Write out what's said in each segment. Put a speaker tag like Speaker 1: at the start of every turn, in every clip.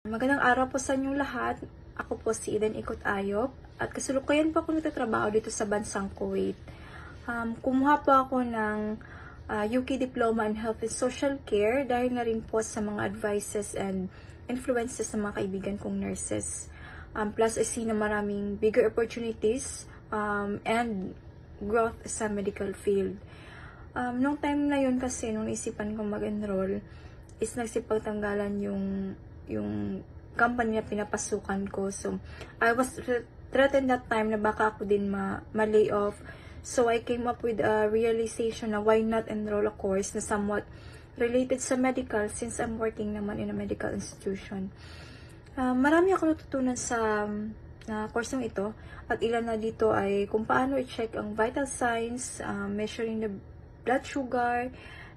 Speaker 1: Magandang araw po sa inyong lahat. Ako po si Eden Ikot Ayop at kasalukuyan po ako nagtatrabaho dito sa bansang Kuwait. Kumuha po ako ng UK Diploma in Health and Social Care dahil na rin po sa mga advices and influences ng mga kaibigan kong nurses. Plus, I see na maraming bigger opportunities and growth sa medical field. Nung time na yun kasi, nung isipan kong mag-enroll, is nagsipagtanggalan yung company na pinapasukan ko. So, I was threatened that time na baka ako din ma-lay off. So, I came up with a realization na why not enroll a course na somewhat related sa medical since I'm working naman in a medical institution. Marami ako natutunan sa course ng ito at ilan na dito ay kung paano i-check ang vital signs, measuring the blood sugar,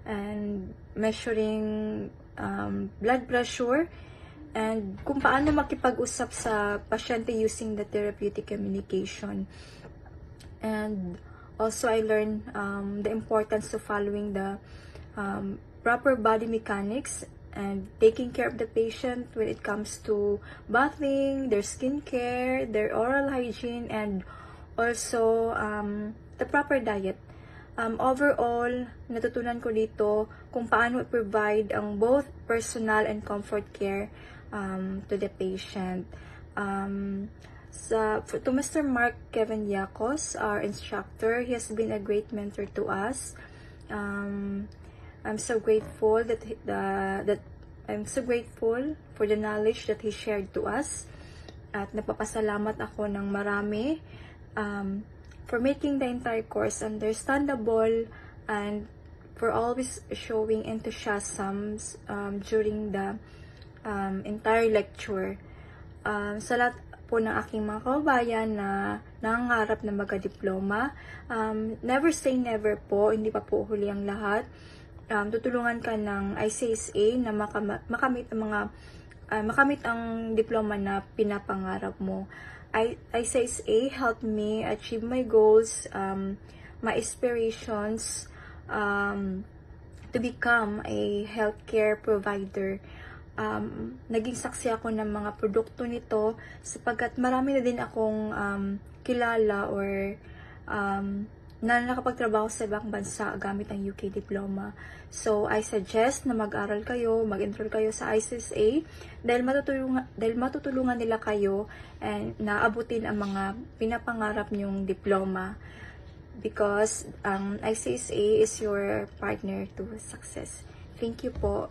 Speaker 1: and measuring blood pressure, and kung paano makipag-usap sa pasyente using the therapeutic communication. And also, I learned the importance of following the proper body mechanics and taking care of the patient when it comes to bathing, their skincare, their oral hygiene, and also the proper diet. Overall, natutunan ko dito kung paano i-provide ang both personal and comfort care to the patient. To Mr. Mark Kevin Yacos, our instructor, he has been a great mentor to us. I'm so grateful I'm so grateful for the knowledge that he shared to us. At napapasalamat ako ng marami for making the entire course understandable and for always showing enthusiasm during the entire lecture. Sa lahat po ng aking mga kababayan na nangangarap na magka-diploma, never say never po, hindi pa po huli ang lahat. Tutulungan ka ng ICSA na makamit ang diploma na pinapangarap mo. ICSA helped me achieve my goals, my aspirations to become a healthcare provider. Naging saksi ako ng mga produkto nito sapagkat marami na din akong kilala or na nakapagtrabaho sa ibang bansa gamit ang UK diploma. So, I suggest na mag-aral kayo, mag-enroll kayo sa ICSA dahil matutulungan nila kayo and naabutin ang mga pinapangarap niyong diploma because ICSA is your partner to success. Thank you po.